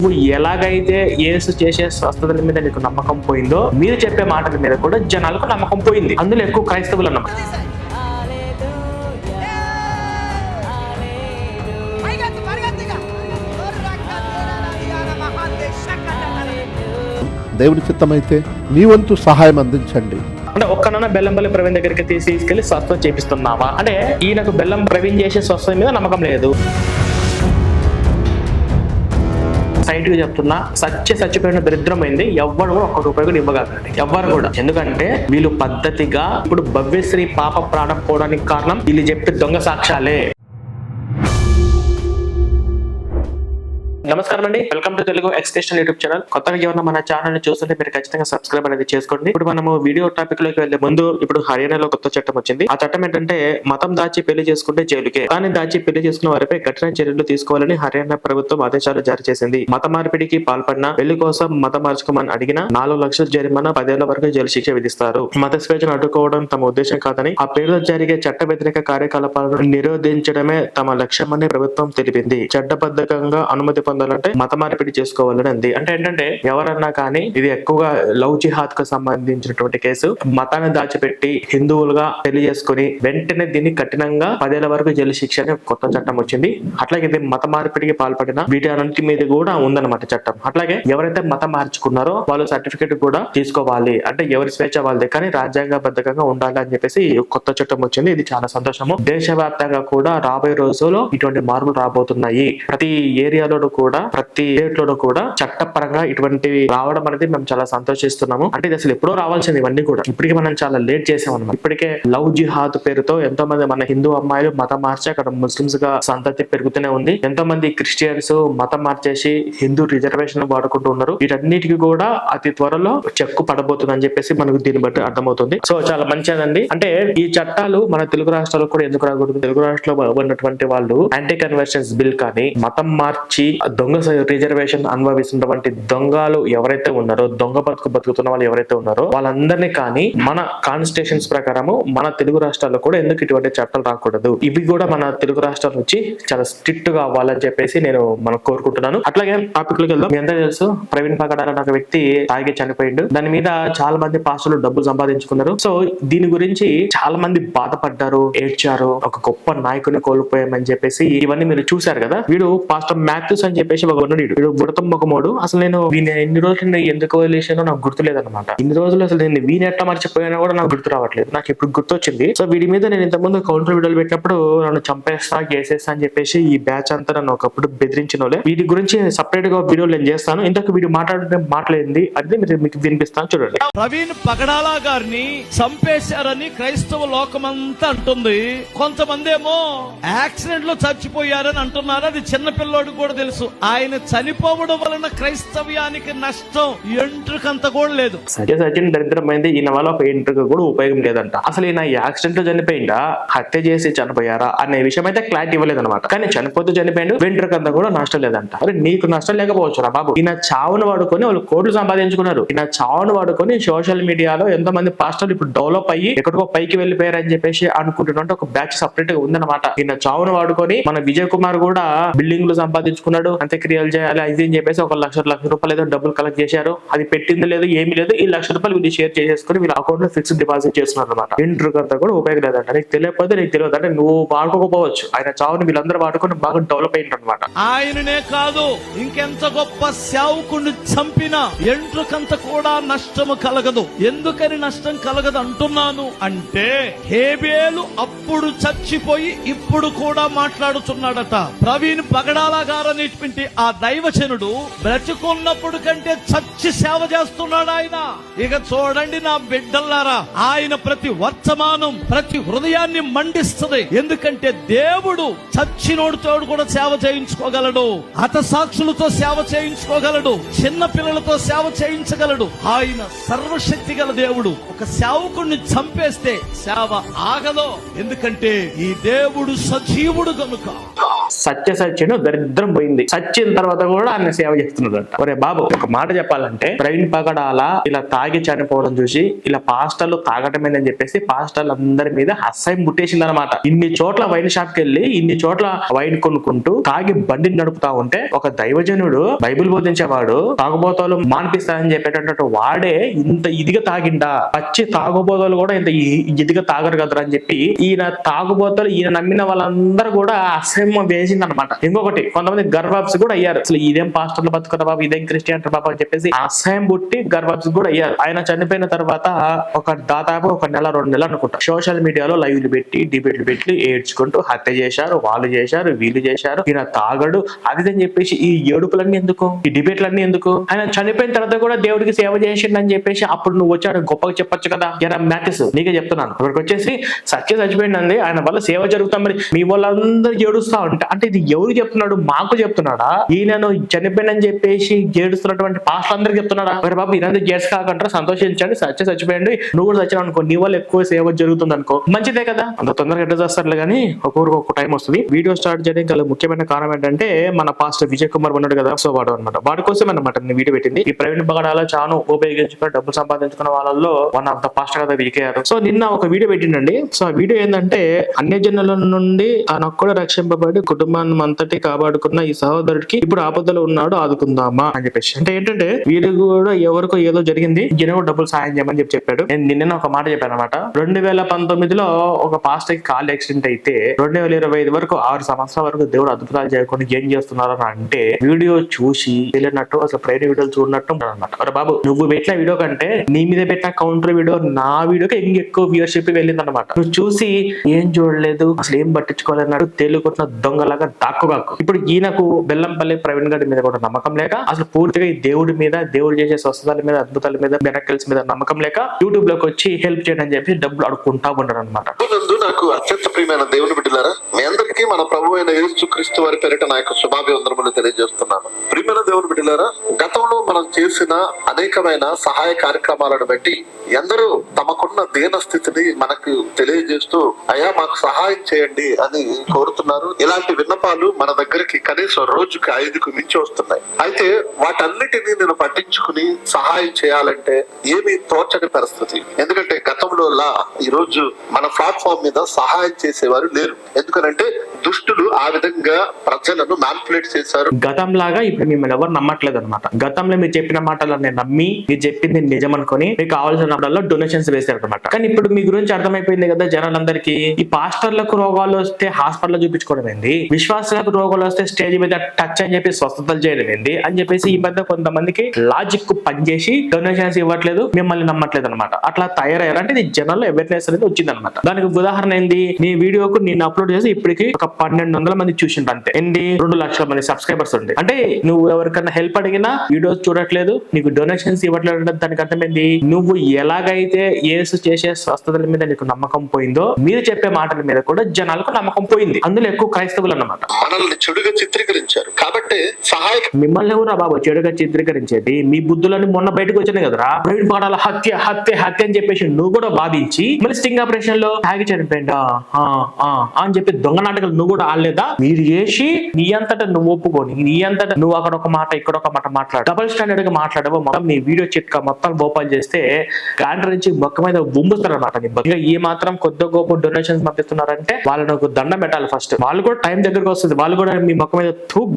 నువ్వు ఎలాగైతే యేసు చేసే స్వస్థతల మీద నీకు నమ్మకం పోయిందో మీరు చెప్పే మాటల మీద కూడా జనాలకు నమ్మకం పోయింది. అందులో ఎక్కువ క్రైస్తవులు అన్నమాట. దేవుని చిత్తమైతే మీ వంతు సహాయం అందించండి. అంటే ఒక్కనన్నా బెల్లంపల్లి ప్రవీణ్ దగ్గరికి తీసుకెళ్లి స్వస్థత చేపిస్తున్నావా అంటే ఈయనకు బెల్లం ప్రవీణ్ చేసే స్వస్థత మీద నమ్మకం లేదు. సైట్ గా చెప్తున్నా, చచ్చిపోయిన దరిద్రమైంది ఎవ్వరు కూడా ఒక్క రూపాయి కూడా ఇవ్వగలండి, ఎవ్వరు కూడా. ఎందుకంటే వీళ్ళు పద్ధతిగా ఇప్పుడు భవ్యశ్రీ పాప ప్రాణం పోవడానికి కారణం వీళ్ళు చెప్పే దొంగ సాక్ష్యాలే. నమస్కారం అండి, welcome to Telugu extension YouTube channel. కొత్తగా ఎవరైనా మన ఛానల్ ని చూస్తుంటే మీరు ఖచ్చితంగా సబ్స్క్రైబ్ అనేది చేసుకోండి. ఇప్పుడు మనము వీడియో టాపిక్ లోకి వెళ్లే ముందు ఇప్పుడు హర్యానాలో కొత్త చట్టం వచ్చింది. ఆ చట్టం ఏంటంటే మతం దాచి పెళ్లి చేసుకుంటే జైలుకే, కానీ దాచి పెళ్లి చేసుకున్న వారిపై కఠిన చర్యలు తీసుకోవాలని హర్యానా ప్రభుత్వం ఆదేశాలు జారీ చేసింది. మత మార్పిడికి పాల్పడిన, పెళ్లి కోసం మతం మార్చుకోమని అడిగిన 4 లక్షల జరిమానా, 10 ఏళ్ల వరకు జైలు శిక్ష విధిస్తారు. మత స్వేచ్ఛను అడ్డుకోవడం తమ ఉద్దేశం కాదని, ఆ పేరుతో జరిగే చట్ట వ్యతిరేక కార్యకలాపాలను నిరోధించడమే తమ లక్ష్యమని ప్రభుత్వం తెలిపింది. చట్టబద్ధంగా అనుమతి పొందాలంటే మత మార్పిడి చేసుకోవాలని అంది. అంటే ఏంటంటే ఎవరన్నా కానీ ఇది ఎక్కువగా లవ్ జిహాద్ కు సంబంధించినటువంటి కేసు. మతాన్ని దాచిపెట్టి హిందువులుగా పెళ్లి చేసుకుని వెంటనే దీన్ని కఠినంగా 10 ఏళ్ల వరకు జైలు శిక్ష అనే కొత్త చట్టం వచ్చింది. అట్లాగే ఇది మత మార్పిడికి పాల్పడిన వీటి అన్నింటి మీద కూడా ఉందన్నమాట చట్టం. అట్లాగే ఎవరైతే మతం మార్చుకున్నారో వాళ్ళు సర్టిఫికేట్ కూడా తీసుకోవాలి. అంటే ఎవరి స్వేచ్ఛ వాళ్ళదే, కానీ రాజ్యాంగబద్ధంగా ఉండాలి అని చెప్పేసి కొత్త చట్టం వచ్చింది. ఇది చాలా సంతోషము. దేశవ్యాప్తంగా కూడా రాబోయే రోజుల్లో ఇటువంటి మార్పులు రాబోతున్నాయి. ప్రతి ఏరియాలో కూడా, ప్రతి స్టేట్ లో కూడా చట్టపరంగా ఇటువంటివి రావడం అనేది మేము చాలా సంతోషిస్తున్నాము. అంటే ఇది అసలు ఎప్పుడో రావాల్సింది ఇవన్నీ కూడా. ఇప్పటికి మనం చాలా లేట్ చేసాం అన్నమాట. ఇప్పటికే లవ్ జిహాద్ పేరుతో ఎంతో మంది మన హిందూ అమ్మాయిలు మతం మార్చి అక్కడ ముస్లిమ్స్ గా సంతతి పెరుగుతూనే ఉంది. ఎంతో మంది క్రిస్టియన్స్ మతం మార్చేసి హిందూ రిజర్వేషన్ వాడుకుంటూ ఉన్నారు. వీటన్నిటికీ కూడా అతి త్వరలో చెక్కు పడబోతుంది అని చెప్పేసి మనకు దీన్ని బట్టి అర్థమవుతుంది. సో చాలా మంచిదండి. అంటే ఈ చట్టాలు మన తెలుగు రాష్ట్రాలకు కూడా ఎందుకు రాకూడదు? తెలుగు రాష్ట్రంలో ఉన్నటువంటి వాళ్ళు యాంటీ కన్వర్షన్స్ బిల్ కానీ, మతం మార్చి దొంగ రిజర్వేషన్ అనుభవిస్తున్నటువంటి దొంగలు ఎవరైతే ఉన్నారో, దొంగ బతుకుతున్న వాళ్ళు ఎవరైతే ఉన్నారో వాళ్ళందరినీ కానీ మన కాన్స్టిట్యూషన్స్ ప్రకారము మన తెలుగు రాష్ట్రాల్లో కూడా ఎందుకు ఇటువంటి చట్టాలు రాకూడదు? ఇవి కూడా మన తెలుగు రాష్ట్రాల నుంచి చాలా స్ట్రిక్ట్ గా అవ్వాలని చెప్పేసి నేను మనం కోరుకుంటున్నాను. అట్లాగే టాపిక్ లోకి వెళ్దాం. మీ అందరూ తెలుసు ప్రవీణ్ పగడాల అనే ఒక వ్యక్తి తాగి చనిపోయిండు. దాని మీద చాలా మంది పాస్టర్లు డబ్బులు సంపాదించుకున్నారు. సో దీని గురించి చాలా మంది బాధపడ్డారు, ఏడ్చారు. ఒక గొప్ప నాయకుని కోల్పోయామని చెప్పేసి ఇవన్నీ మీరు చూసారు కదా. వీడు పాస్టర్ మ్యాథ్యూస్ అని చెప్పేసి ఒక వీడు బుడతం మొగమోడు. అసలు నేను వీని ఎన్ని రోజులు ఎందుకు వదిలేసానో నాకు గుర్తులేదన్నమాట. ఇన్ని రోజులు అసలు నేను వీని ఎట్లా మర్చిపోయినా కూడా నాకు గుర్తు రావట్లేదు. నాకు ఇప్పుడు గుర్తొచ్చింది. సో వీడి మీద నేను ఇంతకుముందు కౌంటర్ వీడియోలు పెట్టినప్పుడు నన్ను చంపేస్తా, గేసేస్తా అని చెప్పేసి ఈ బ్యాచ్ అంతా నన్ను ఒకప్పుడు బెదిరించిన వాళ్ళే. వీటి గురించి సెపరేట్ గా వీడియోలు నేను చేస్తాను. ఇంతకు వీడియో మాట్లాడింది అది మీకు వినిపిస్తాను, చూడండి. ప్రవీణ్ పగడాల గారిని చంపేశారని క్రైస్తవ లోకమంతా అంటుంది. కొంతమంది ఏమో యాక్సిడెంట్ లో చచ్చిపోయారని అంటున్నారు. అది చిన్న పిల్లోడికి కూడా తెలుసు. ఆయన చనిపోవడం వలన క్రైస్తవ్యానికి నష్టం ఎంట్రుకంత కూడా లేదు. సచిన్ దరిద్రమైంది. ఈయన వల్ల ఒక ఎంట్రుక కూడా ఉపయోగం లేదంట. అసలు ఈయన యాక్సిడెంట్ లో చనిపోయిందా, హత్య చేసి చనిపోయారా అనే విషయం అయితే క్లారిటీ ఇవ్వలేదు అనమాట. కానీ చనిపోతూ చనిపోయిండు, వెంట్రుకంతా కూడా నష్టం లేదంట. అరే నీకు నష్టం లేకపోవచ్చు రా బాబు. ఈయన చావును వాడుకొని వాళ్ళు కోట్లు సంపాదించుకున్నారు. ఈయన చావును వాడుకొని సోషల్ మీడియాలో ఎంతో మంది పాస్టర్లు ఇప్పుడు డెవలప్ అయ్యి ఎక్కడికో పైకి వెళ్ళిపోయారని చెప్పేసి అనుకుంటున్నట్టు ఒక బ్యాచ్ సపరేట్ గా ఉందన్నమాట. ఈయన చావును వాడుకొని మన విజయ్ కుమార్ కూడా బిల్డింగ్లు సంపాదించుకున్నాడు. అంత్యక్రియలు చేయాలి అది అని చెప్పేసి ఒక లక్ష రూపాయలు ఏదో డబ్బులు కలెక్ట్ చేశారు. అది పెట్టింది లేదు, ఏమీ లేదు. ఈ ₹1,00,000 వీళ్ళు షేర్ చేసేసుకుని వీళ్ళ అకౌంట్ లో ఫిక్స్డ్ డిపాజిట్ చేస్తున్నారు అనమాట. ఇంటర్కంతా కూడా ఉపయోగం లేదంట. నీకు తెలియకపోతే నీకు తెలియదు. అంటే నువ్వు వాడుకోకపోవచ్చు. ఆయన చావుని వీళ్ళందరూ వాడుకొని బాగా డెవలప్ అయింది అనమాట. ఆయననే కాదు, ఇంకెంత గొప్ప సేవకుని చంపిన ఎంట్రుకంత కూడా నష్టము కలగదు. ఎందుకని నష్టం కలగదు అంటున్నాను అంటే, హేబేలు అప్పుడు చచ్చిపోయి ఇప్పుడు కూడా మాట్లాడుతున్నాడట. ప్రవీణ్ పగడాల గారు అనేటువంటి ఆ దైవచనుడు బ్రతుకున్నప్పుడు కంటే చచ్చి సేవ చేస్తున్నాడు ఆయన. ఇక చూడండి నా బిడ్డల్లారా, ఆయన ప్రతి వర్తమానం ప్రతి హృదయాన్ని మండిస్తుంది. ఎందుకంటే దేవుడు చచ్చినోడితో కూడా సేవ చేయించుకోగలడు, హతసాక్షులతో సేవ చేయించుకోగలడు, చిన్న పిల్లలతో సేవ చేయించగలడు. ఆయన సర్వశక్తి గల దేవుడు. ఒక సేవకుడిని చంపేస్తే సేవ ఆగదు. ఎందుకంటే ఎందుకంటే ఈ దేవుడు సజీవుడు గనుక. సత్యను దరిద్రం పోయింది. సచ్చిన తర్వాత కూడా ఆయన సేవ చేస్తున్నాడంట. ఒరే బాబు, ఒక మాట చెప్పాలంటే ప్రవీణ్ పగడాల ఇలా తాగి చనిపోవడం చూసి ఇలా పాస్టర్లు తాగటమేనని చెప్పేసి పాస్టర్లు అందరి మీద అసహ్యం పుట్టేసింది అనమాట. ఇన్ని చోట్ల వైన్ షాప్ కి వెళ్ళి ఇన్ని చోట్ల వైన్ కొనుక్కుంటూ తాగి బండిని నడుపుతా ఉంటే ఒక దైవజనుడు బైబిల్ బోధించేవాడు తాగుబోతాలు మానిపిస్తానని చెప్పేటట్టు వాడే ఇంత ఇదిగా తాగిండా, పచ్చి తాగుబోతాలు కూడా ఇంత ఇదిగా తాగరు కదరా అని చెప్పి ఈయన తాగుబోతాలు ఈయన నమ్మిన వాళ్ళందరూ కూడా అసహ్యం వేసింది అనమాట. ఇంకొకటి కొంతమంది గర్వాబ్స్ కూడా అయ్యారు. అసలు ఇదేం పాస్టర్లు బతుకుతా బాబు, ఇదేం క్రిస్టియన్ బాబు అని చెప్పేసి అసహ్యం పుట్టి గర్వాబ్స్ కూడా అయ్యారు. ఆయన చనిపోయిన తర్వాత ఒక దాదాపు 1 నెల 2 నెలలు అనుకుంటా సోషల్ మీడియాలో లైవ్లు పెట్టి డిబేట్లు పెట్టి ఏడ్చుకుంటూ హత్య చేశారు, వాళ్ళు చేశారు, వీళ్ళు చేశారు, ఈయన తాగడు అది అని చెప్పేసి ఈ ఏడుపులన్నీ ఎందుకు, ఈ డిబేట్లన్నీ ఎందుకు? ఆయన చనిపోయిన తర్వాత కూడా దేవుడికి సేవ చేసిండని చెప్పేసి అప్పుడు నువ్వు వచ్చాడు గొప్పగా చెప్పొచ్చు కదా. ఎరా మ్యాథ్స్ నీకే చెప్తున్నాను. ఇక్కడికి వచ్చేసి చచ్చిపోయిందండి, ఆయన వల్ల సేవ జరుగుతాం, మరి మీ వాళ్ళందరూ ఏడుస్తా ఉంటా అంటే ఇది ఎవరు చెప్తున్నాడు? మాకు చెప్తున్నాడా? ఈయనను చనిపోయిందని చెప్పేసి ఏడుస్తున్నటువంటి పాస్టర్లు అందరికి చెప్తున్నాడా? మరి బాబు ఈయన గేట్స్ కాకుండా సంతోషించండి, చచ్చిపోయండి, నువ్వు కూడా చచ్చావు అనుకో, నీ వల్ల ఎక్కువ సేవ జరుగుతుంది అనుకో, మంచిదే కదా. అంత తొందరగా ఎట్లా చేస్తారులే కానీ ఒక్కొక్కరికి ఒక్కొక్క టైం వస్తుంది. వీడియో స్టార్ట్ చేయడానికి గల ముఖ్యమైన కారణం ఏంటంటే మన పాస్టర్ విజయ్ కుమార్ ఉన్నాడు కదా, సో వాడు అనమాట, వాడి కోసం అనమాట నేను వీడియో పెట్టింది. ఈ ప్రవీణ్ పగడాల చాను ఉపయోగించుకుని డబ్బులు సంపాదించుకున్న వాళ్ళలో వన్ ఆఫ్ ద పాస్టర్ కదా విజయ్. సో నిన్న ఒక వీడియో పెట్టిండండి. సో ఆ వీడియో ఏంటంటే అన్యజనుల నుండి కూడా రక్షింపబడి కుటుంబాన్ని అంతటి కాపాడుకున్న ఈ సహోదరుడికి ఇప్పుడు ఆపదలో ఉన్నాడు, ఆదుకుందామా అని చెప్పేసి. అంటే ఏంటంటే వీడు కూడా ఎవరికో ఏదో జరిగింది, ఈయన కూడా డబ్బులు సాయం చేయమని చెప్పాడు. నేను నిన్న ఒక మాట చెప్పాను అనమాట. 2019లో ఒక పాస్టర్ కి కాల్ యాక్సిడెంట్ అయితే 2025 వరకు 6 సంవత్సరాల వరకు దేవుడు అద్భుతాలు చేయకుండా ఏం చేస్తున్నారు అని అంటే వీడియో చూసి వెళ్ళినట్టు అసలు ప్రైవేట్ వీడియోలు చూడనట్టు అనమాట. అరే బాబు, నువ్వు పెట్టిన వీడియో కంటే నీ మీద పెట్టిన కౌంటర్ వీడియో నా వీడియోకి ఇంకెక్కువ వ్యూవర్షిప్ వెళ్ళింది అనమాట. నువ్వు చూసి ఏం చూడలేదు, అసలు ఏం పట్టించుకోలేన్నాడు, తేలుకుంటున్న దొంగలాగా దాక్కుగాకు. ఇప్పుడు ఈయనకు బెల్లంపల్లి ప్రవీణ్ గారి మీద కూడా నమ్మకం లేక అసలు పూర్తిగా ఈ దేవుడి మీద, దేవుడు చేసే స్వస్థతల మీద, అద్భుతాల మీద, మిరకల్స్ మీద నమ్మకం లేక యూట్యూబ్ లోకి వచ్చి హెల్ప్ చేయడం అని చెప్పి డబ్బులు అడుక్కుంటా ఉంటారు అనమాట. నాకు అత్యంత ప్రియమైన దేవుని బిడ్డలారా, మీ అందరికీ మన ప్రభు అయిన యేసుక్రీస్తు వారి పేరిట నా యొక్క శుభాభివందనములు తెలియజేస్తున్నాను. ప్రియమైన దేవుని బిడ్డలారా, గతంలో మనం చేసిన అనేకమైన సహాయ కార్యక్రమాలను బట్టి ఎందరూ తమకున్న దీన స్థితిని మనకు తెలియజేస్తూ అయ్యా మాకు సహాయం చేయండి అని కోరుతున్నారు. ఇలాంటి విన్నపాలు మన దగ్గరికి కనీసం రోజుకి 5కు మించి వస్తున్నాయి. అయితే వాటన్నిటినీ నేను పట్టించుకుని సహాయం చేయాలంటే ఏమీ తోచని పరిస్థితి. ఎందుకంటే గతంలోలా ఈ రోజు మన ప్లాట్ఫామ్ మీద సహాయం చేసేవారు లేరు. ఎందుకనంటే దుష్టులు ఆ విధంగా ప్రజలను మ్యానిపులేట్ చేశారు. గతంలాగా ఇప్పుడు మిమ్మల్ని ఎవరు నమ్మట్లేదు అనమాట. గతంలో మీరు చెప్పిన మాటలన్నీ నమ్మి మీరు చెప్పింది నిజం అనుకుని మీకు కావాల్సినప్పుడల్లా డొనేషన్స్ వేశారు అనమాట. కానీ ఇప్పుడు మీ గురించి అర్థమైపోయింది కదా జనాలందరికీ, ఈ పాస్టర్లకు రోగాలు వస్తే హాస్పిటల్ చూపించుకోవడం ఏంది, విశ్వాసాలకు రోగాలు వస్తే స్టేజ్ మీద టచ్ అని చెప్పి స్వస్థతలు చేయడం ఏంది అని చెప్పేసి ఈ మధ్య కొంతమందికి లాజిక్ పనిచేసి డొనేషన్స్ ఇవ్వట్లేదు, మిమ్మల్ని నమ్మట్లేదు అనమాట. అట్లా తయారయ్యారు. అంటే ఇది జనాల్లో అవేర్నెస్ అనేది వచ్చింది అనమాట. దానికి ఉదాహరణ ఏంది, నీ వీడియోకు నేను అప్లోడ్ చేసి ఇప్పటికి ఒక 1200 మంది చూసిండ్రు అంతే. ఏంటి 2 లక్షల మంది సబ్స్క్రైబర్స్ ఉంది. అంటే నువ్వు ఎవరికన్నా హెల్ప్ అడిగినా వీడియోస్ చూడట్లేదు, నీకు డొనేషన్స్ ఇవ్వట్లేదు. దానికి అర్థమైంది నువ్వు ఎలాగైతే యేసు చేసే స్వస్థతల మీద నీకు నమ్మకం పోయిందో మీరు చెప్పే మాటల మీద కూడా జనాలకు నమ్మకం పోయింది. అందులో ఎక్కువ క్రైస్తవులు అన్నమాట. మనల్ని చెడుగా చిత్రీకరించారు కాబట్టి మిమ్మల్ని ఎవరు బాబు చెడుగా చిత్రీకరించేది? మీ బుద్ధులని మొన్న బయటకు వచ్చినాయి కదరా, ప్రవీణ్ పగడాల హత్య హత్య హత్య అని చెప్పేసి నువ్వు కూడా బాధించి మళ్ళీ స్టింగ్ ఆపరేషన్ లో తాగి చనిపోయిందా అని చెప్పి దొంగ నాటకాలు నువ్వు కూడా ఆడలేదా? మీరు చేసి నీ అంతటా నువ్వు ఒప్పుకొని నీ అంతటా నువ్వు అక్కడ ఒక మాట ఇక్కడ ఒక మాట మాట్లాడు, డబుల్ స్టాండర్డ్ గా మాట్లాడవో మొత్తం నీ వీడియో చిట్కా మొత్తం భోపాలు చేస్తే గాండ్ర నుంచి మొక్క మీద బొంబుస్తారు అనమాట. ఇక ఈ మాత్రం కొద్ది గొప్ప డొనేషన్స్ పంపిస్తున్నారంటే వాళ్ళని ఒక దండం పెట్టాలి ఫస్ట్. వాళ్ళు కూడా టైం దగ్గరకు వస్తుంది, వాళ్ళు కూడా మీ మొక్క మీద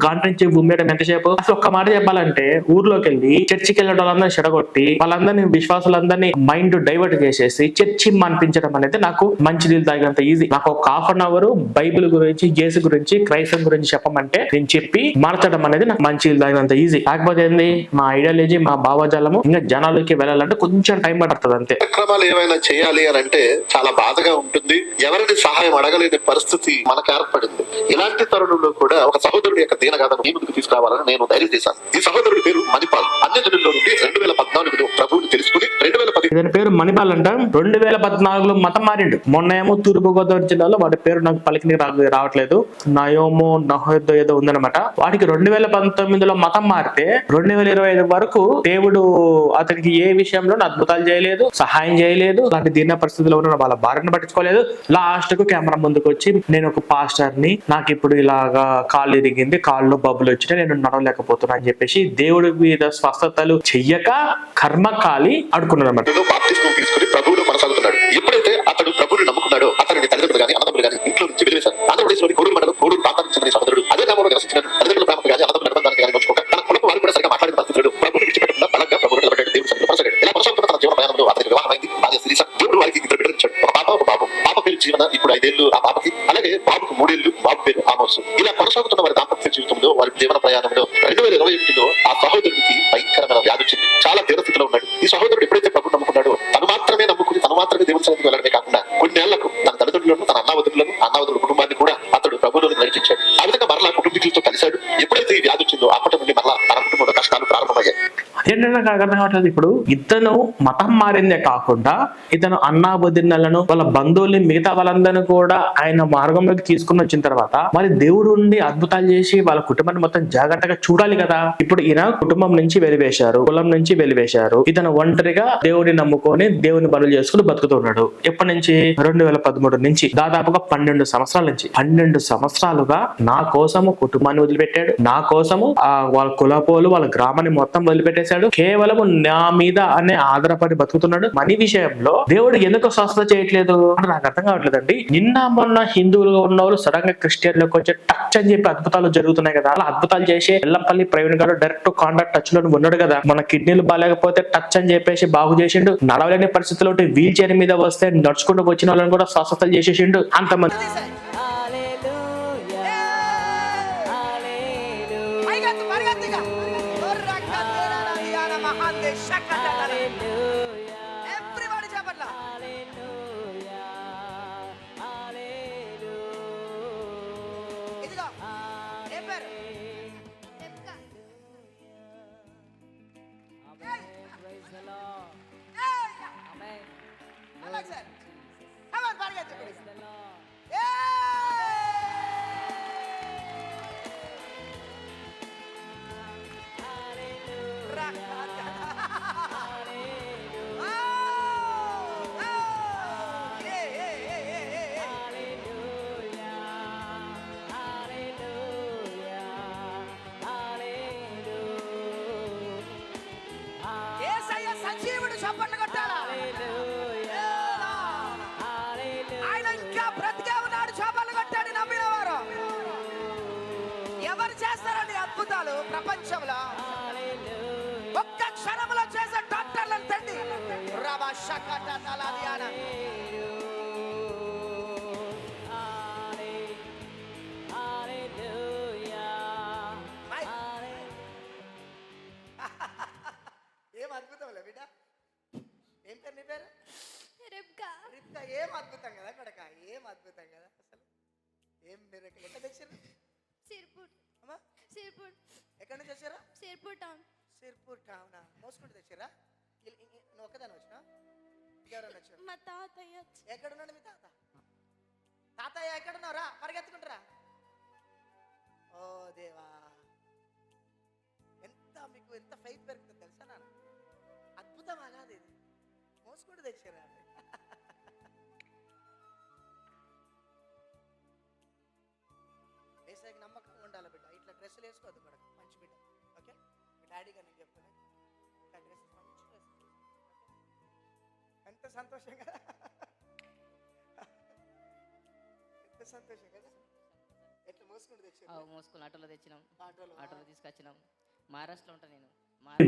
గాండ్ర నుంచి బొమ్మేయడం ఎంతసేపు? అసలు ఒక్క మాట చెప్పాలంటే ఊర్లోకి వెళ్ళి చర్చికి వెళ్ళడం వాళ్ళందరినీ చెడగొట్టి వాళ్ళందరినీ విశ్వాసులందరినీ మైండ్ డైవర్ట్ చేసేసి చర్చి అనిపించడం అనేది నాకు మంచి నీళ్ళు తాగినంత ఈజీ. నాకు ఒక ½ అన్ అవర్ బైబిల్ గురించి, జేసు గురించి, క్రైస్తం గురించి చెప్పమంటే నేను చెప్పి మార్చడం అనేది నాకు మంచి నీళ్ళు తాగినంత ఈజీ. కాకపోతే ఏంది, మా ఐడియాలజీ, మా భావజాలము ఇంకా జనాలకి వెళ్ళాలంటే కొంచెం టైం పడుతుంది అంతే. కార్యక్రమాలు ఏమైనా చేయాలి అని అంటే చాలా బాధగా ఉంటుంది. ఎవరిని సహాయం అడగలేని పరిస్థితి మనకు ఏర్పడింది. ఇలాంటి తరుణంలో కూడా ఒక సహోదరుడి యొక్క దీనగాథను మీ ముందుకు తీసుకురావాలని నేను ధైర్యం చేశాను. ఈ సహోదరుడి పేరు మణిపాల్. అన్యజనుల్లో నుండి 2014లో ప్రభువుని తెలుసుకుని 2015 ఇతని పేరు మణిపాల్ అంట. 2014లో మతం మారిండు. మొన్న ఏమో తూర్పు గోదావరి జిల్లాలో వాడి పేరు నాకు పలికిని రావట్లేదు, నయోమో నహోదో ఏదో ఉందనమాట. వాడికి 2019లో మతం మారితే 2025 వరకు దేవుడు అతనికి ఏ విషయంలో అద్భుతాలు చేయలేదు, సహాయం చేయలేదు. అలాంటి దీన పరిస్థితిలో ఉన్న వాళ్ళ భార్యను పట్టించుకోలేదు. లాస్ట్ కు కెమెరా ముందుకు వచ్చి నేను ఒక పాస్టర్ ని, నాకు ఇప్పుడు ఇలాగా కాళ్ళు ఇరిగింది, కాళ్ళు బబ్బులు వచ్చినా నేను నడవలేకపోతున్నా అని చెప్పేసి దేవుడి మీద స్వస్థతలు చెయ్యక కర్మకాలి అడుకున్నాడు అన్నమాట. బాప్తిస్మం తీసుకుని ప్రభువులో కొనసాగుతున్నాడు. ఎప్పుడైతే అతడు ప్రభువుని నమ్ముకున్నాడో అతని తల్లిదండ్రులు కానీ అన్నదమ్ములు కానీ ఇంట్లో నుంచి వెలివేశారు. ఆంధ్రప్రదేశ్లోని కోడూరు మండలం కోడూరు ప్రాంతానికి చెందిన సహోదరుడు అదే గ్రామంలో నివసించిన తల్లిదండ్రుల ప్రేమకు కానీ అన్నదమ్ముల నిర్బంధానికి కానీ నోచుకోక తన కుటుంబం వారు కూడా సరిగా మాట్లాడిన పరిస్థితులు ప్రభువుని విడిచిపెట్టకుండా బలంగా ప్రభువుని నిలబెట్టాడు. దేవుడు సన్నిధిలో కొనసాగాడు. ఇలా కొనసాగుతున్న తన జీవన ప్రయాణంలో అతనికి వివాహమైంది. భార్య శిరీష. దేవుడు వారికి 2 బిడ్డలు ఇచ్చాడు, ఒక పాప ఒక బాబు. పాప పేరు జీవన, ఇప్పుడు 5 ఏళ్లు ఆ పాపకి. అలాగే బాబుకు 3 ఏళ్లు, బాబు పేరు ఆమోసు. ఇలా కొనసాగుతున్న వారి దాంపత్య జీవితంలో, వారి జీవన ప్రయాణంలో 2021లో ఆ సహోదరుడికి భయంకరమైన వ్యాధి వచ్చింది. చాలా తీవ్రస్థితిలో ఉన్నాడు. ఈ సహోదరుడు ఎప్పుడైతే ప్రభువు నమ్ముకున్నాడో తను మాత్రమే నమ్ముకుని తను మాత్రమే దేవుని సన్నిధికి వెళ్ళడమే కాకుండా కొన్నేళ్లకు తన తల్లిదండ్రులను, తన అన్నావదుల కుటుంబాన్ని కూడా అతడు ప్రభువులోకి నడిపించాడు. ఆ విధంగా మరలా కుటుంబీకులతో కలిశాడు. ఎప్పుడైతే ఈ వ్యాధి వచ్చిందో అప్పటి నుండి మరలా తన కుటుంబంలో కష్టాలు ప్రారంభమయ్యాయి. ఏంటంటే నాకు అర్థం కావట్లేదు. ఇప్పుడు ఇతను మతం మారిందే కాకుండా ఇతను అన్నాబుద్ధిన్నలను, వాళ్ళ బంధువుల్ని, మిగతా వాళ్ళందరినీ కూడా ఆయన మార్గంలోకి తీసుకుని వచ్చిన తర్వాత మరి దేవుడు ఉండి అద్భుతాలు చేసి వాళ్ళ కుటుంబాన్ని మొత్తం జాగ్రత్తగా చూడాలి కదా. ఇప్పుడు ఈయన కుటుంబం నుంచి వెలివేశారు, కులం నుంచి వెలివేశారు. ఇతను ఒంటరిగా దేవుడిని నమ్ముకొని దేవుని పనులు చేసుకుని బతుకుతున్నాడు. ఎప్పటి నుంచి? 2013 నుంచి, దాదాపుగా 12 సంవత్సరాల నుంచి. 12 సంవత్సరాలుగా నా కోసము కుటుంబాన్ని వదిలిపెట్టాడు, నా కోసము వాళ్ళ కులపోలు, వాళ్ళ గ్రామాన్ని మొత్తం వదిలిపెట్టేశాడు. కేవలం నా మీద అనే ఆధారపడి బతుకుతున్నాడు. మనీ విషయంలో దేవుడు ఎందుకు స్వస్థత చేయట్లేదు అని నాకు అర్థం కావట్లేదండి. నిన్న మొన్న హిందువులుగా ఉన్న వాళ్ళు సడన్ గా క్రిస్టియన్లకు వచ్చి టచ్ అని చెప్పి అద్భుతాలు జరుగుతున్నాయి కదా. అలా అద్భుతాలు చేసి ఎల్లంపల్లి ప్రవీణ్ గారు డైరెక్ట్ కాంటాక్ట్ టచ్ లో ఉన్నాడు కదా. మన కిడ్నీలు బాగాలేకపోతే టచ్ అని చెప్పేసి బాగు చేసిండు. నడవలేని పరిస్థితుల్లో వీల్ చైర్ మీద వస్తే నడుచుకుంటూ వచ్చిన వాళ్ళని కూడా స్వస్థతలు చేసేసిండు. అంతమంది Everybody చెప్పట్లా. ఇదిగో ఏం పేరు? సంజీవుడు చప్పట్లు కొట్టాలా? ఆయన ఇంకా బ్రతికే ఉన్నాడు. చప్పట్లు కొట్టాడు నమ్మిన వారు. ఎవరు చేస్తారండి అద్భుతాలు ప్రపంచంలో? ఒక్క క్షణంలో చేసే డాక్టర్లను తండ్రి ఏం అద్భుతం బిడ్డ. ఏం పేరు నీ పేరు? రిబ్కా. ఏం అద్భుతం కదా కొడక, ఏం అద్భుతం కదా అసలు. ఏం మీరు ఎక్కడ తెచ్చారు? సిర్పూర్. అమ్మా సిర్పూర్. ఎక్కడి నుంచి వచ్చారా? సిర్పూర్ టౌన్. సిర్పూర్ టౌనా? మోసుకుంటూ తెచ్చారా? నువ్వు ఒక్కదాని వచ్చినా? ఎవరన్నా వచ్చారు? మా తాతయ్య. ఎక్కడున్నాడు మీ తాత? తాతయ్య ఎక్కడున్నారా? పరిగెత్తుకుంటారా? ఓ దేవా, ఎంత మీకు ఎంత ఫైట్ పెరుగుతుంది తెలుసా నాన్న. అద్భుతం అలాది. మోసుకుంటూ తెచ్చారా? ఏసైకి నమ్మకంగా ఉండాలి బిడ్డ. ఇట్లా డ్రెస్సులు వేసుకోవద్దు కూడా. మంచి బిడ్డ. ఓకే, మీ డాడీగా నేను చెప్తున్నా. ఇట్లా డ్రెస్ మంచి డ్రెస్. ఎంత సంతోషం కదా, ఎంత సంతోషం కదా. ఎట్లా మోసుకుంటూ తెచ్చారు? మోసుకుని ఆటోలో తెచ్చినాం, ఆటోలో తీసుకొచ్చినాం. మహారాష్ట్రలో ఉంటా నేను.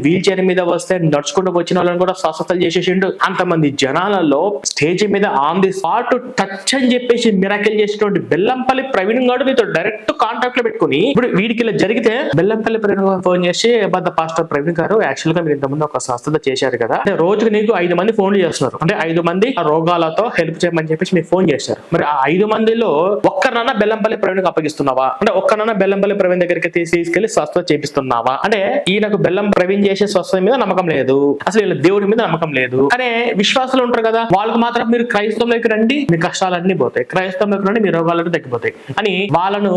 వీల్ చైర్ మీద వస్తే నడుచుకుంటూ వచ్చిన వాళ్ళని కూడా స్వస్థతలు చేసేసిండు. అంతమంది జనాలలో స్టేజ్ మీద ఆన్ ది స్పాట్ టచ్ అని చెప్పేసి మిరాకిల్ చేసినటువంటి బెల్లంపల్లి ప్రవీణ్ గారు మీతో డైరెక్ట్ కాంటాక్ట్ లో పెట్టుకుని, ఇప్పుడు వీడికి ఇలా జరిగితే బెల్లంపల్లి ప్రవీణ్ గారు ఫోన్ చేసి, బద్ద పాస్టర్ ప్రవీణ్ గారు యాక్చువల్ గా మీరు ఇంతకుముందు ఒక స్వస్థత చేశారు కదా, అంటే రోజుకి నీకు 5 మంది ఫోన్లు చేస్తున్నారు, అంటే 5 మంది ఆ రోగాలతో హెల్ప్ చేయమని చెప్పేసి మీకు ఫోన్ చేశారు. మరి ఆ 5 మందిలో ఒక్కరినన్నా బెల్లంపల్లి ప్రవీణ్ అప్పగిస్తున్నావా? అంటే ఒక్కరన్నా బెల్లంపల్లి ప్రవీణ్ దగ్గరికి తీసుకెళ్లి స్వస్థత చేపిస్తున్నావా? అంటే ఈయనకు బెల్లం ప్రవీణ్ చేసే స్వస్థత మీద నమ్మకం లేదు, అసలు వీళ్ళ దేవుడి మీద నమ్మకం లేదు అనే విశ్వాసాలు ఉంటారు కదా, వాళ్ళకి మాత్రం మీరు క్రైస్తవంలోకి రండి మీ కష్టాలన్నీ పోతాయి, క్రైస్తవంలోకి రండి మీ రోగాలన్నీ తగ్గిపోతాయి అని వాళ్ళను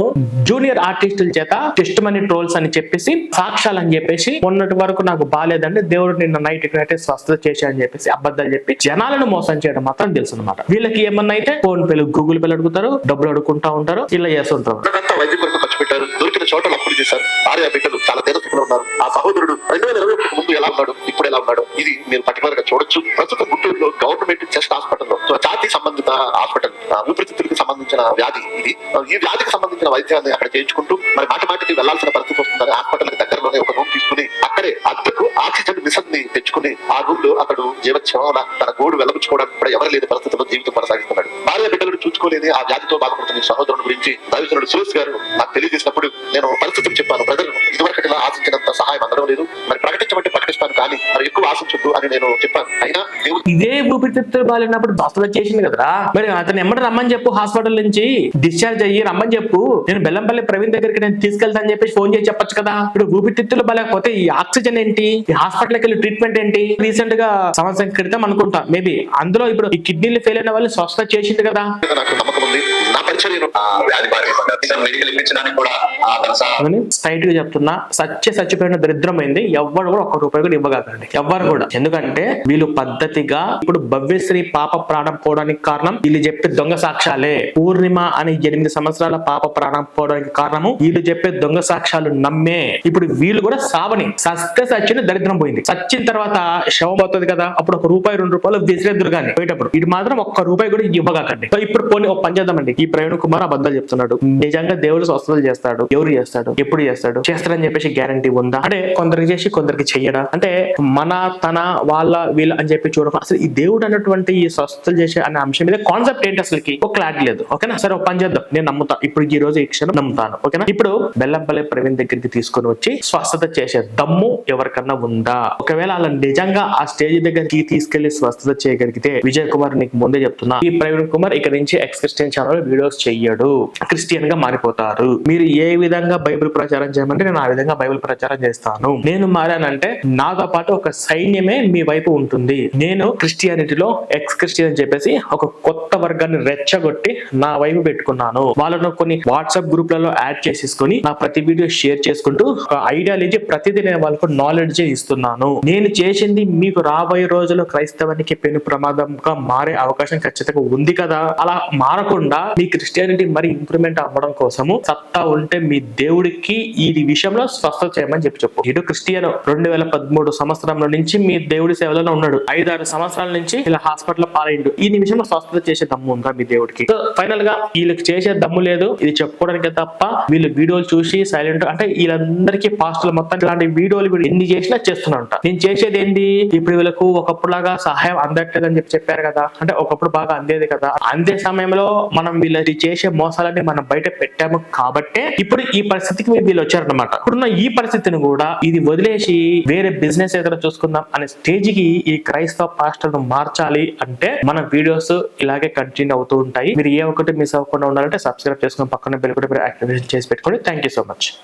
జూనియర్ ఆర్టిస్టుల చేత టెస్ట్ మనీ ట్రోల్స్ అని చెప్పేసి సాక్ష్యాలు అని చెప్పేసి మొన్నటి వరకు నాకు బాగాలేదంటే దేవుడు నిన్న నైట్ స్వస్థత చేశాడని చెప్పేసి అబద్ధాలు చెప్పి జనాలను మోసం చేయడం మాత్రం తెలుసు అనమాట. వీళ్ళకి ఏమన్నా అయితే ఫోన్ పేలు గూగుల్ పేలు అడుగుతారు, డబ్బులు అడుగుకుంటా ఉంటారు, ఇలా చేస్తుంటారు. వైద్య కొరకు ఖర్చు పెట్టారు, దొరికిన చోట అప్పులు చేశారు, భార్య బిడ్డలు చాలా తీరస్థితిలో ఉన్నారు. ఆ సహోదరుడు 2021 ముందు ఎలా ఉన్నాడు, ఇప్పుడు ఎలా ఉన్నాడు, ఇది మీరు పర్టికులర్ గా చూడొచ్చు. ప్రస్తుతం గుంటూరులో గవర్నమెంట్ చెస్ట్ హాస్పిటల్లో ఛాతీ సంబంధిత హాస్పిటల్, ఊపిరితిత్తులకు సంబంధించిన వ్యాధి ఇది. ఈ వ్యాధికి సంబంధించిన వైద్యాన్ని అక్కడ చేయించుకుంటూ మరి మాటికి వెళ్లాల్సిన పరిస్థితి వస్తుందని హాస్పిటల్ కి దగ్గరలోనే ఒక రూమ్ తీసుకుని అక్కడే అద్దెకు ఆక్సిజన్ మిషన్ ని తెచ్చుకుని ఆ రూమ్ లో అతడు జీవచ్ఛవన తన గోడు వెలబుచ్చుకోవడానికి కూడా ఎవరు లేని పరిస్థితుల్లో జీవితం కొనసాగిస్తున్నాడు. భార్య బిడ్డలను చూసుకోలేని ఆ వ్యాధితో బాధపడుతున్న సహోదరుని గురించి దైవజనుడు సురేష్ గారు నాకు తెలియజేసినప్పుడు నేను పరిస్థితులు చెప్పాను. ప్రజలు ఇదివరకటిలా ఆశించినంత సహాయం అందడం లేదు, మరి ప్రకటించమంటే ప్రకటిస్తాను కానీ మరి ఎక్కువ ఆశించొద్దు అని నేను చెప్పాను. అయినా దేవుడు ఇదే ఊపిరితిత్తులు బాగాలేనప్పుడు బస్తలు చేసింది కదరా, మరి అతను ఎమ్మటి రమ్మని చెప్పు, హాస్పిటల్ నుంచి డిశ్చార్జ్ అయ్యి రమ్మని చెప్పు, నేను బెల్లంపల్లి ప్రవీణ్ దగ్గరికి నేను తీసుకెళ్తాను చెప్పేసి ఫోన్ చేసి చెప్పొచ్చు కదా. ఇప్పుడు ఊపిరితిత్తులు బాగాలేకపోతే ఈ ఆక్సిజన్ ఏంటి, ఈ హాస్పిటల్కి వెళ్ళి ట్రీట్మెంట్ ఏంటి? రీసెంట్ గా సంవత్సరం క్రితం అనుకుంటా మేబీ అందులో ఇప్పుడు ఈ కిడ్నీలు ఫెయిల్ అయిన వాళ్ళు స్వస్థ చేసింది కదా. నాకు నమ్మకం ఉంది. నా పరిచర్యను వ్యాధి మెడికల్ ఇప్పించడానికి కూడా స్ట్రైట్ గా చెప్తున్నా, చచ్చిపోయిన దరిద్రమైంది. ఎవ్వరు కూడా 1 రూపాయి కూడా ఇవ్వగలండి, ఎవ్వరు కూడా. ఎందుకంటే వీళ్ళు పద్ధతిగా ఇప్పుడు భవ్యశ్రీ పాప ప్రాణం పోవడానికి కారణం వీళ్ళు చెప్పే దొంగ సాక్ష్యాలే. పూర్ణిమ అని 8 సంవత్సరాల పాప ప్రాణం పోవడానికి కారణము వీళ్ళు చెప్పే దొంగ సాక్ష్యాలు నమ్మే. ఇప్పుడు వీళ్ళు కూడా సావని సచ్చిన దరిద్రం పోయింది. చచ్చిన తర్వాత శవం అవుతుంది కదా, అప్పుడు 1 రూపాయి 2 రూపాయలు విసిరేద్దరు కానీ పోయేటప్పుడు ఇది మాత్రం 1 రూపాయి కూడా ఇవ్వగలండి. ఇప్పుడు పోనీ ఒక పని చేద్దామండి, ఈ ప్రవీణ్ కుమార్ అబద్ధాలు చెప్తున్నాడు, నిజంగా దేవుడు స్వస్థతలు చేస్తాడు, ఎవరు చేస్తాడు, ఎప్పుడు చేస్తాడు, చేస్తాడని చెప్పేసి గ్యారంటీ ఉందా? అంటే కొందరికి చేసి కొందరికి చెయ్యడా? అంటే మన తన వాళ్ళ వీళ్ళ అని చెప్పి చూడడం, అసలు ఈ దేవుడు అన్నటువంటి ఈ స్వస్థతలు చేసే అనే అంశం మీద కాన్సెప్ట్ ఏంటి అసలుకి ఒక క్లారిటీ లేదు. ఓకేనా, సరే ఒక పని చేద్దాం, నేను నమ్ముతా, ఇప్పుడు ఈ రోజు ఈ క్షణం నమ్ముతాను. ఓకేనా, ఇప్పుడు బెల్లంపల్లి ప్రవీణ్ దగ్గరికి తీసుకొని వచ్చి స్వస్థత చేసే దమ్ము ఎవరికన్నా ఉందా? ఒకవేళ అలా నిజంగా ఆ స్టేజ్ దగ్గరికి తీసుకెళ్లి స్వస్థత చేయగలిగితే విజయ్ కుమార్ నీకు ముందే చెప్తున్నా, ఈ ప్రవీణ్ కుమార్ ఇక్కడ నుంచి ఎక్స్ క్రిస్టియన్ ఛానల్ వీడియోస్ చెయ్యడు, క్రిస్టియన్ గా మారిపోతారు. మీరు ఏ విధంగా బైబిల్ ప్రచారం చేయమంటే నేను ఆ విధంగా బైబిల్ ప్రచారం చేస్తాను. నేను మారానంటే నాతో పాటు ఒక సైన్యమే మీ వైపు ఉంటుంది. నేను క్రిస్టియానిటీలో ఎక్స్ క్రిస్టియన్ అని చెప్పేసి ఒక కొత్త వర్గాన్ని రెచ్చగొట్టి నా వైపు పెట్టుకున్నాను. వాళ్ళను కొన్ని వాట్సాప్ గ్రూప్లలో యాడ్ చేసేసుకొని నా ప్రతి వీడియో షేర్ చేసుకుంటూ ఒక ఐడియాలజీ ప్రతిదీ నేను వాళ్ళకు నాలెడ్జ్ ఇస్తున్నాను. నేను చేసింది మీకు రాబోయే రోజుల్లో క్రైస్తవానికి పెను ప్రమాదంగా మారే అవకాశం ఖచ్చితంగా ఉంది కదా. అలా మారకుండా మీ క్రిస్టియానిటీ మరి ఇంప్రూవ్మెంట్ అవ్వడం కోసము సత్తా ఉంటే మీ దేవుడికి ఈ విషయంలో స్వస్థత చేయమని చెప్పు. ఇటు క్రిస్టియన్ 2013 సంవత్సరంలో నుంచి మీ దేవుడి సేవలో ఉన్నాడు, 5-6 సంవత్సరాల నుంచి ఇలా హాస్పిటల్ పాలైండు. ఈ నిమిషంలో స్వస్థత చేసే దమ్ము ఉందా మీ దేవుడికి? సో ఫైనల్ గా వీళ్ళకి చేసే దమ్ము లేదు, ఇది చెప్పుకోవడానికి తప్ప వీళ్ళు వీడియోలు చూసి సైలెంట్ అంటే వీళ్ళందరికీ పాస్టర్లు మొత్తం ఇలాంటి వీడియోలు ఎన్ని చేసినా చేస్తున్నా. నేను చేసేది ఏంటి, ఇప్పుడు వీళ్ళకు ఒకప్పుడులాగా సహాయం అందట్లేదని చెప్పారు కదా, అంటే ఒకప్పుడు బాగా అందేది కదా, అందే సమయంలో మనం వీళ్ళకి చేసే మోసాలని మనం బయట పెట్టాము కాబట్టే ఇప్పుడు ఈ పరిస్థితికి వీళ్ళు వచ్చారనమాట. ఇప్పుడున్న ఈ పరిస్థితిని కూడా ఇది వదిలేసి వేరే బిజినెస్ ఏదైనా చూసుకుందాం అనే స్టేజ్ కి ఈ క్రైస్తవ పాస్టర్ను మార్చాలి అంటే మన వీడియోస్ ఇలాగే కంటిన్యూ అవుతూ ఉంటాయి. మీరు ఏ ఒక్కటి మిస్ అవ్వకుండా ఉండాలంటే సబ్స్క్రైబ్ చేసుకుని పక్కన బెల్ కూడా యాక్టివేషన్ చేసి పెట్టుకోండి. Thank you so much.